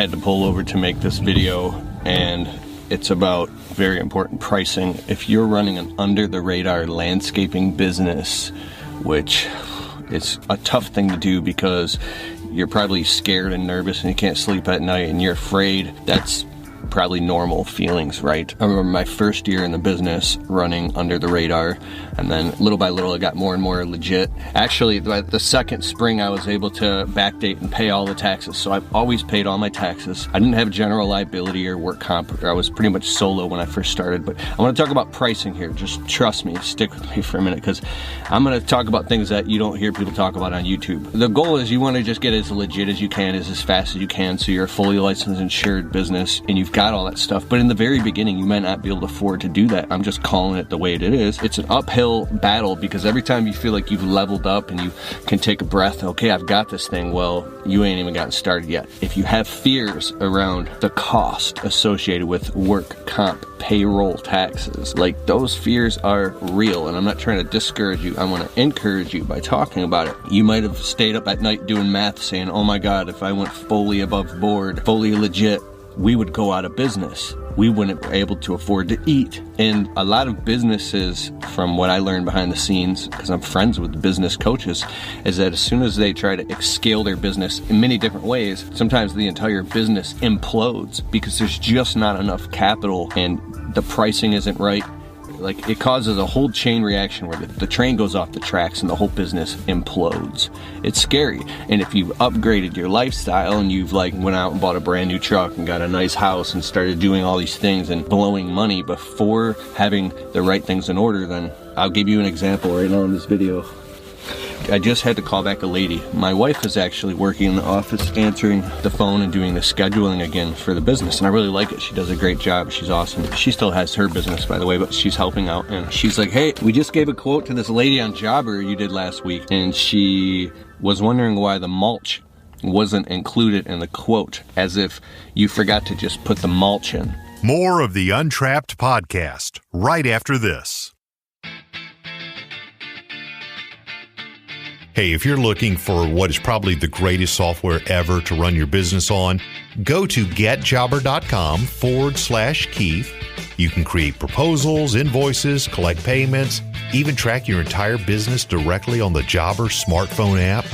had to pull over to make this video, and it's about very important pricing. If you're running an under-the-radar landscaping business, which is a tough thing to do because you're probably scared and nervous and you can't sleep at night and you're afraid, that's probably normal feelings, right? I remember my first year in the business running under the radar, and then little by little it got more and more legit. Actually, the second spring I was able to backdate and pay all the taxes, so I've always paid all my taxes. I didn't have general liability or work comp. I was pretty much solo when I first started, but I want to talk about pricing here. Just trust me, stick with me for a minute, because I'm going to talk about things that you don't hear people talk about on YouTube. The goal is you want to just get as legit as you can, as fast as you can, so you're a fully licensed, insured business, and you've got all that stuff. But in the very beginning, you might not be able to afford to do that. I'm just calling it the way it is. It's an uphill battle, because every time you feel like you've leveled up and you can take a breath, okay, I've got this thing, well, you ain't even gotten started yet. If you have fears around the cost associated with work comp, payroll, taxes, like those fears are real, and I'm not trying to discourage you. I want to encourage you by talking about it. You might have stayed up at night doing math saying, oh my God, if I went fully above board, fully legit, we would go out of business. We wouldn't be able to afford to eat. And a lot of businesses, from what I learned behind the scenes, because I'm friends with business coaches, is that as soon as they try to scale their business in many different ways, sometimes the entire business implodes because there's just not enough capital and the pricing isn't right. Like, it causes a whole chain reaction where the train goes off the tracks and the whole business implodes. It's scary. And if you've upgraded your lifestyle and you've went out and bought a brand new truck and got a nice house and started doing all these things and blowing money before having the right things in order, then I'll give you an example right now in this video. I just had to call back a lady. My wife is actually working in the office, answering the phone and doing the scheduling again for the business, and I really like it. She does a great job. She's awesome. She still has her business, by the way, but she's helping out, and she's like, hey, we just gave a quote to this lady on Jobber you did last week, and she was wondering why the mulch wasn't included in the quote, as if you forgot to just put the mulch in. More of the Untrapped podcast right after this. Hey, if you're looking for what is probably the greatest software ever to run your business on, go to getjobber.com/Keith. You can create proposals, invoices, collect payments, even track your entire business directly on the Jobber smartphone app.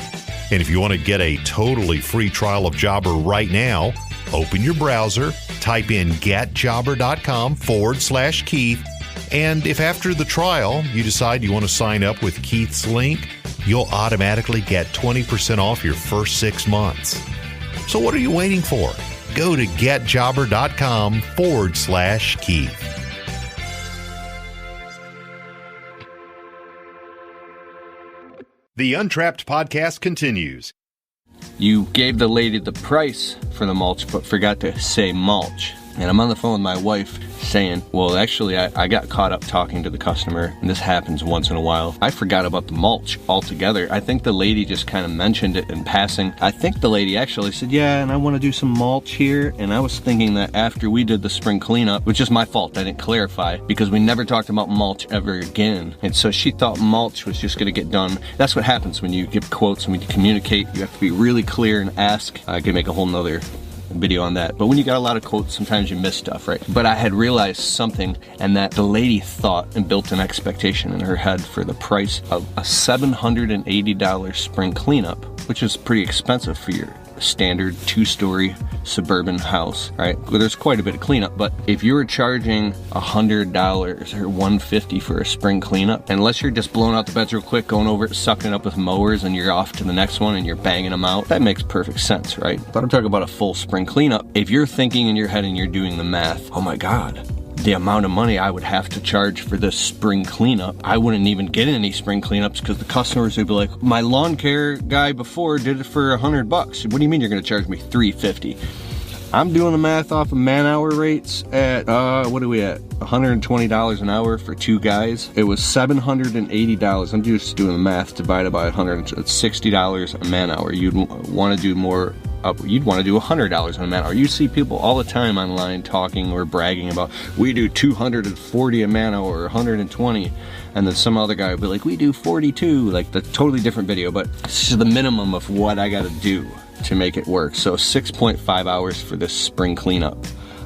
And if you want to get a totally free trial of Jobber right now, open your browser, type in getjobber.com/Keith, and if after the trial you decide you want to sign up with Keith's link, you'll automatically get 20% off your first 6 months. So what are you waiting for? Go to getjobber.com/Keith. The Untrapped podcast continues. You gave the lady the price for the mulch, but forgot to say mulch. And I'm on the phone with my wife saying, well, actually, I got caught up talking to the customer, and this happens once in a while. I forgot about the mulch altogether. I think the lady just kind of mentioned it in passing. I think the lady actually said, yeah, and I want to do some mulch here. And I was thinking that after we did the spring cleanup, which is my fault, I didn't clarify, because we never talked about mulch ever again. And so she thought mulch was just going to get done. That's what happens when you give quotes and when you communicate. You have to be really clear and ask. I could make a whole nother video on that, but when you got a lot of quotes, sometimes you miss stuff, right? But I had realized something, and that the lady thought and built an expectation in her head for the price of a $780 spring cleanup, which is pretty expensive for your standard 2-story suburban house, right? Well, there's quite a bit of cleanup, but if you were charging $100 or $150 for a spring cleanup, unless you're just blowing out the beds real quick, going over it, sucking it up with mowers, and you're off to the next one and you're banging them out, that makes perfect sense, right? But I'm talking about a full spring cleanup. If you're thinking in your head and you're doing the math, oh my God, the amount of money I would have to charge for this spring cleanup, I wouldn't even get any spring cleanups, because the customers would be like, my lawn care guy before did it for $100. What do you mean you're going to charge me $350? I'm doing the math off of man-hour rates at, what are we at? $120 an hour for 2 guys. It was $780. I'm just doing the math divided by 100. It's $60 a man-hour. You'd want to do more. You'd want to do $100 on a man-hour. You see people all the time online talking or bragging about, we do 240 a man-hour or 120, and then some other guy will be like, we do 42, like the totally different video, but this is the minimum of what I got to do to make it work. So 6.5 hours for this spring cleanup,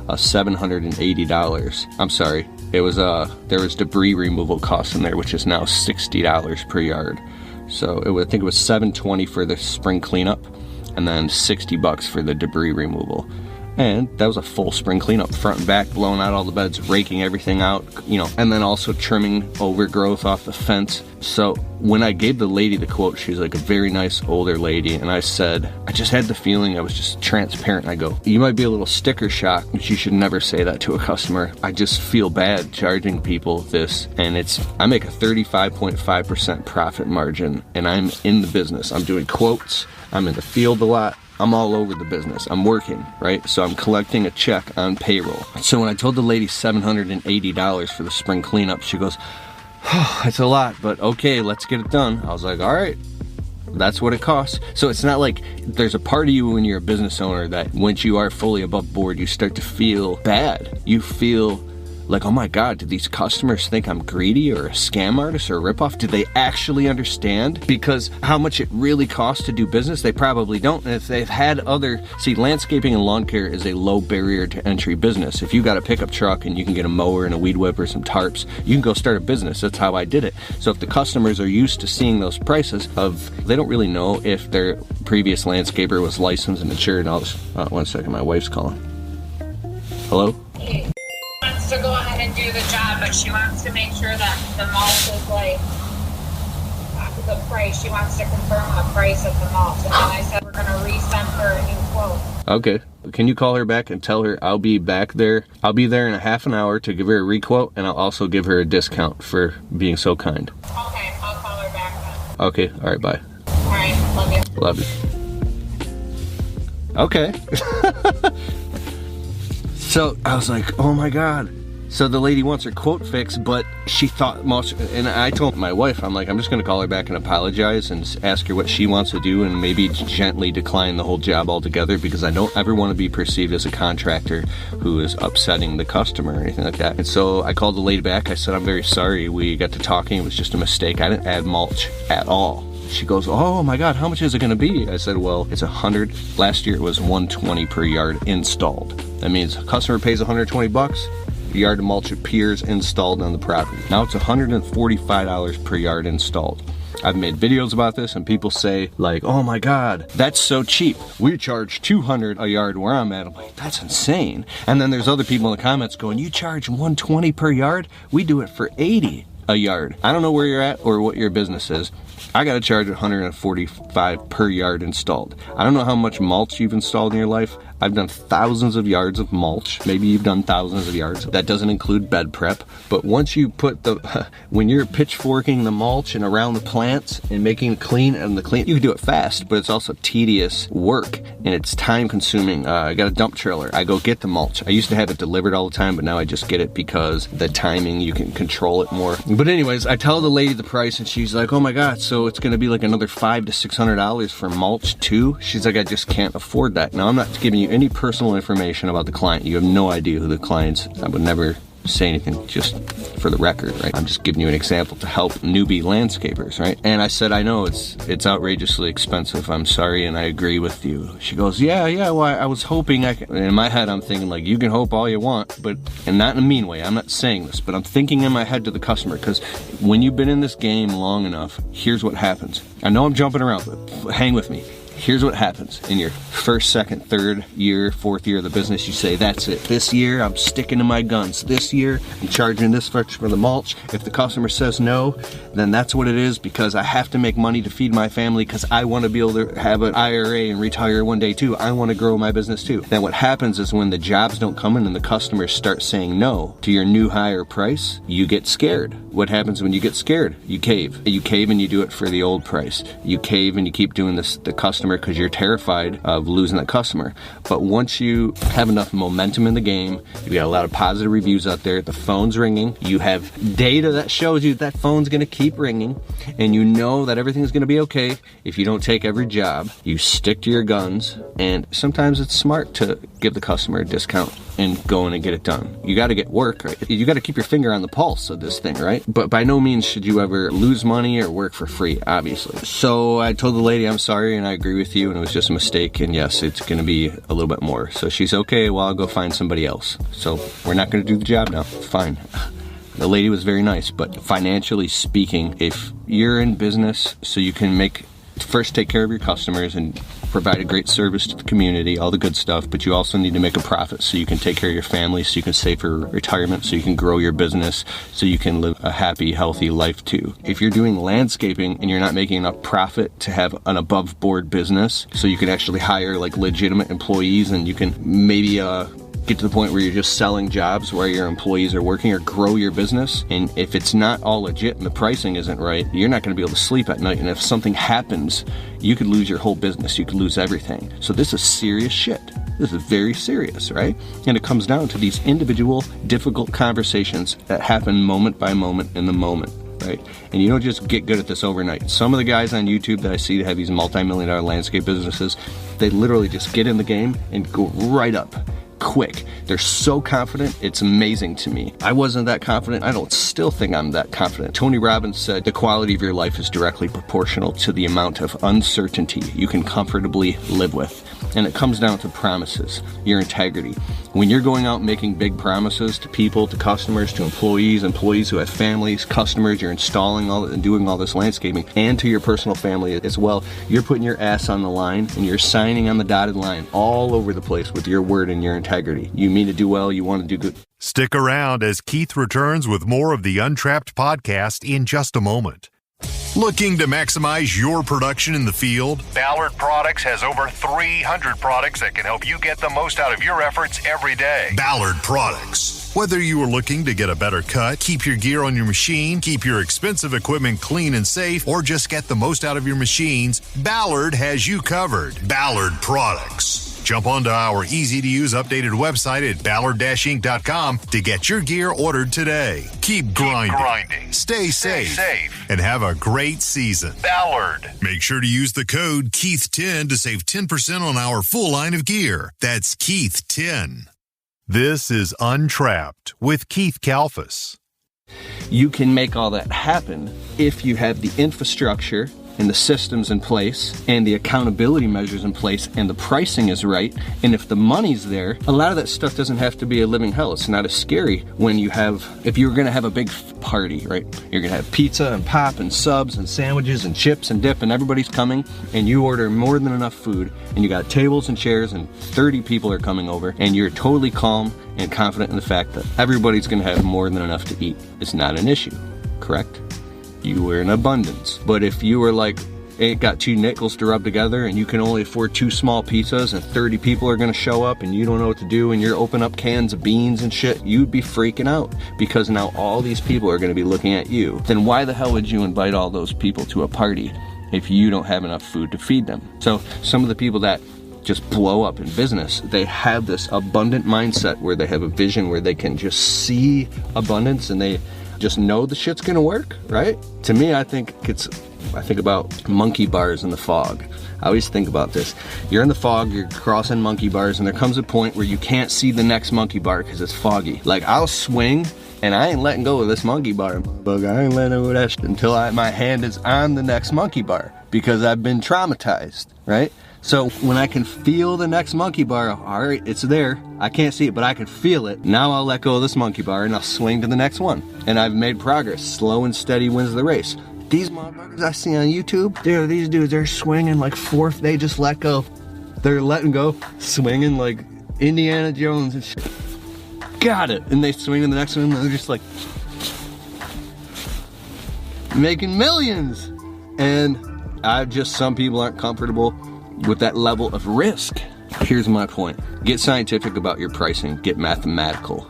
$780. I'm sorry, it was there was debris removal costs in there, which is now $60 per yard. So I think it was $720 for the spring cleanup, and then $60 for the debris removal. And that was a full spring cleanup, front and back, blowing out all the beds, raking everything out, and then also trimming overgrowth off the fence. So when I gave the lady the quote, she was like a very nice older lady, and I said, I just had the feeling, I was just transparent. I go, you might be a little sticker shock, but you should never say that to a customer. I just feel bad charging people this, and I make a 35.5% profit margin, and I'm in the business. I'm doing quotes, I'm in the field a lot. I'm all over the business. I'm working, right? So I'm collecting a check on payroll. So when I told the lady $780 for the spring cleanup, she goes, oh, it's a lot, but okay, let's get it done. I was like, all right, that's what it costs. So it's not like there's a part of you when you're a business owner that once you are fully above board, you start to feel bad. You feel like, oh my God, do these customers think I'm greedy or a scam artist or a ripoff? Do they actually understand? Because how much it really costs to do business, they probably don't. And if they've had landscaping and lawn care is a low barrier to entry business. If you got a pickup truck and you can get a mower and a weed whip or some tarps, you can go start a business. That's how I did it. So if the customers are used to seeing those prices they don't really know if their previous landscaper was licensed and insured. One second, my wife's calling. Hello? To go ahead and do the job, but she wants to make sure that the mulch is like the price. She wants to confirm the price of the mulch, and then I said we're going to resend her a new quote. Okay. Can you call her back and tell her I'll be back there? I'll be there in a half an hour to give her a requote, and I'll also give her a discount for being so kind. Okay, I'll call her back then. Okay. All right. Bye. All right. Love you. Love you. Okay. So I was like, oh my God. So the lady wants her quote fixed, but she thought and I told my wife, I'm like, I'm just gonna call her back and apologize and ask her what she wants to do and maybe gently decline the whole job altogether, because I don't ever want to be perceived as a contractor who is upsetting the customer or anything like that. And so I called the lady back. I said, I'm very sorry. We got to talking. It was just a mistake. I didn't add mulch at all. She goes, oh my God, how much is it gonna be? I said, well, it's 100. Last year it was 120 per yard installed. That means a customer pays 120 bucks. The yard of mulch appears installed on the property. Now it's $145 per yard installed. I've made videos about this and people say like, oh my God, that's so cheap. We charge $200 a yard where I'm at. I'm like, that's insane. And then there's other people in the comments going, you charge $120 per yard? We do it for $80 a yard. I don't know where you're at or what your business is. I got to charge $145 per yard installed. I don't know how much mulch you've installed in your life. I've done thousands of yards of mulch. Maybe you've done thousands of yards. That doesn't include bed prep. But once you put when you're pitchforking the mulch and around the plants and making it clean, you can do it fast, but it's also tedious work and it's time consuming. I got a dump trailer. I go get the mulch. I used to have it delivered all the time, but now I just get it because the timing, you can control it more. But anyways, I tell the lady the price and she's like, oh my God, so it's going to be like another $500 to $600 for mulch too? She's like, I just can't afford that. Now I'm not giving you any personal information about the client. You have no idea who the client's. I would never say anything, just for the record, right? I'm just giving you an example to help newbie landscapers, right? And I said, I know it's outrageously expensive. I'm sorry, and I agree with you. She goes, yeah, well, I was hoping I could. In my head, I'm thinking like, you can hope all you want, but, and not in a mean way. I'm not saying this, but I'm thinking in my head to the customer, because when you've been in this game long enough, here's what happens. I know I'm jumping around, but hang with me. Here's what happens in your first, second, third year, fourth year of the business. You say, that's it. This year, I'm sticking to my guns. This year, I'm charging this much for the mulch. If the customer says no, then that's what it is, because I have to make money to feed my family, because I want to be able to have an IRA and retire one day too. I want to grow my business too. Then what happens is when the jobs don't come in and the customers start saying no to your new higher price, you get scared. What happens when you get scared? You cave. You cave and you do it for the old price. You cave and you keep doing this, the customer, because you're terrified of losing that customer. But once you have enough momentum in the game, you've got a lot of positive reviews out there, the phone's ringing, you have data that shows you that phone's going to keep ringing, and you know that everything's going to be okay if you don't take every job. You stick to your guns, and sometimes it's smart to give the customer a discount and going and get it done. You got to get work, right? You got to keep your finger on the pulse of this thing, right? But by no means should you ever lose money or work for free, obviously. So I told the lady, I'm sorry, and I agree with you, and it was just a mistake, and yes, it's going to be a little bit more. So she's okay, well, I'll go find somebody else. So we're not going to do the job now. Fine. The lady was very nice, but financially speaking, if you're in business so you can first take care of your customers and provide a great service to the community, all the good stuff, but you also need to make a profit so you can take care of your family, so you can save for retirement, so you can grow your business, so you can live a happy, healthy life too. If you're doing landscaping and you're not making enough profit to have an above board business, so you can actually hire like legitimate employees and you can maybe get to the point where you're just selling jobs where your employees are working, or grow your business. And if it's not all legit and the pricing isn't right, you're not going to be able to sleep at night. And if something happens, you could lose your whole business. You could lose everything. So this is serious shit. This is very serious, right? And it comes down to these individual, difficult conversations that happen moment by moment in the moment. Right? And you don't just get good at this overnight. Some of the guys on YouTube that I see that have these multi-million-dollar landscape businesses, they literally just get in the game and go right up quick. They're so confident, it's amazing to me. I wasn't that confident. I don't still think I'm that confident. Tony Robbins said the quality of your life is directly proportional to the amount of uncertainty you can comfortably live with. And it comes down to promises, your integrity. When you're going out making big promises to people, to customers, to employees who have families, customers, you're installing all and doing all this landscaping, and to your personal family as well, you're putting your ass on the line and you're signing on the dotted line all over the place with your word and your integrity. You mean to do well, you want to do good. Stick around as Keith returns with more of the Untrapped podcast in just a moment. Looking to maximize your production in the field? Ballard Products has over 300 products that can help you get the most out of your efforts every day. Ballard Products. Whether you are looking to get a better cut, keep your gear on your machine, keep your expensive equipment clean and safe, or just get the most out of your machines, Ballard has you covered. Ballard Products. Jump onto our easy-to-use updated website at ballard-inc.com to get your gear ordered today. Keep grinding. Stay safe. And have a great season. Ballard. Make sure to use the code Keith10 to save 10% on our full line of gear. That's Keith10. This is Untrapped with Keith Kalfas. You can make all that happen if you have the infrastructure and the systems in place and the accountability measures in place and the pricing is right. And if the money's there, a lot of that stuff doesn't have to be a living hell. It's not as scary when if you're gonna have a big party, right? You're gonna have pizza and pop and subs and sandwiches and chips and dip and everybody's coming and you order more than enough food and you got tables and chairs and 30 people are coming over and you're totally calm and confident in the fact that everybody's gonna have more than enough to eat. It's not an issue, correct? You were in abundance. But if you were like, ain't got 2 nickels to rub together and you can only afford 2 small pizzas and 30 people are gonna show up and you don't know what to do and you're open up cans of beans and shit, you'd be freaking out because now all these people are gonna be looking at you. Then why the hell would you invite all those people to a party if you don't have enough food to feed them? So some of the people that just blow up in business, they have this abundant mindset where they have a vision where they can just see abundance and they just know the shit's gonna work, right? To me, I think about monkey bars in the fog. I always think about this. You're in the fog, you're crossing monkey bars, and there comes a point where you can't see the next monkey bar because it's foggy. Like, I'll swing, and I ain't letting go of this monkey bar, but I ain't letting go of that shit until my hand is on the next monkey bar because I've been traumatized, right? So when I can feel the next monkey bar, all right, it's there. I can't see it, but I can feel it. Now I'll let go of this monkey bar and I'll swing to the next one. And I've made progress. Slow and steady wins the race. These motherfuckers I see on YouTube, these dudes, they're swinging like fourth. They just let go. They're letting go, swinging like Indiana Jones and shit. Got it. And they swing in the next one and they're just like making millions. And some people aren't comfortable with that level of risk. Here's my point. Get scientific about your pricing. Get mathematical.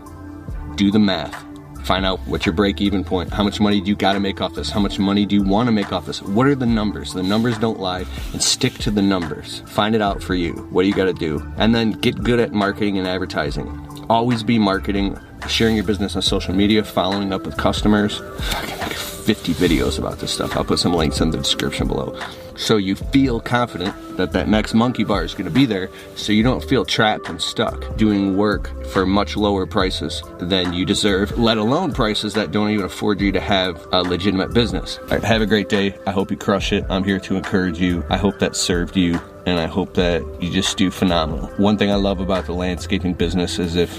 Do the math. Find out what's your break-even point. How much money do you got to make off this? How much money do you want to make off this? What are the numbers? The numbers don't lie, and stick to the numbers. Find it out for you. What do you got to do? And then get good at marketing and advertising. Always be marketing, sharing your business on social media, following up with customers. I can make 50 videos about this stuff. I'll put some links in the description below. So you feel confident that that next monkey bar is going to be there, so you don't feel trapped and stuck doing work for much lower prices than you deserve, let alone prices that don't even afford you to have a legitimate business. All right, have a great day. I hope you crush it. I'm here to encourage you. I hope that served you, and I hope that you just do phenomenal. One thing I love about the landscaping business is if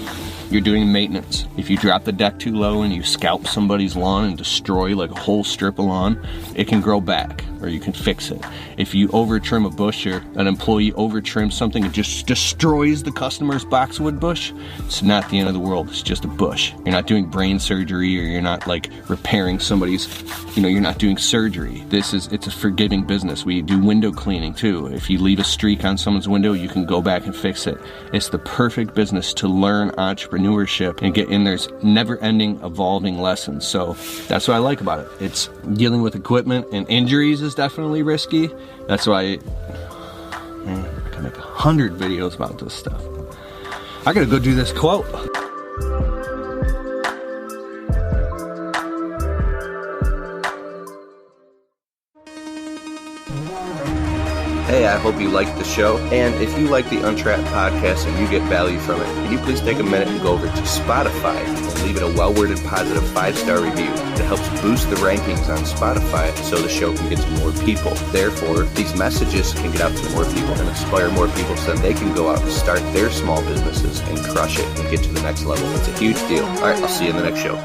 you're doing maintenance, if you drop the deck too low and you scalp somebody's lawn and destroy like a whole strip of lawn, it can grow back, or you can fix it. If you over trim a bush, or an employee over trims something and just destroys the customer's boxwood bush, it's not the end of the world. It's just a bush. You're not doing brain surgery, or you're not like repairing somebody's, you're not doing surgery. It's a forgiving business. We do window cleaning too. If you leave a streak on someone's window, you can go back and fix it. It's the perfect business to learn entrepreneurship and get in. There's never-ending evolving lessons. So that's what I like about it. It's dealing with equipment, and injuries is definitely risky. That's why I can make 100 videos about this stuff. I gotta go do this quote. Hey, I hope you liked the show. And if you like the Untrapped podcast and you get value from it, can you please take a minute and go over to Spotify and leave it a well-worded positive 5-star review. It helps boost the rankings on Spotify so the show can get to more people. Therefore, these messages can get out to more people and inspire more people so that they can go out and start their small businesses and crush it and get to the next level. It's a huge deal. All right, I'll see you in the next show.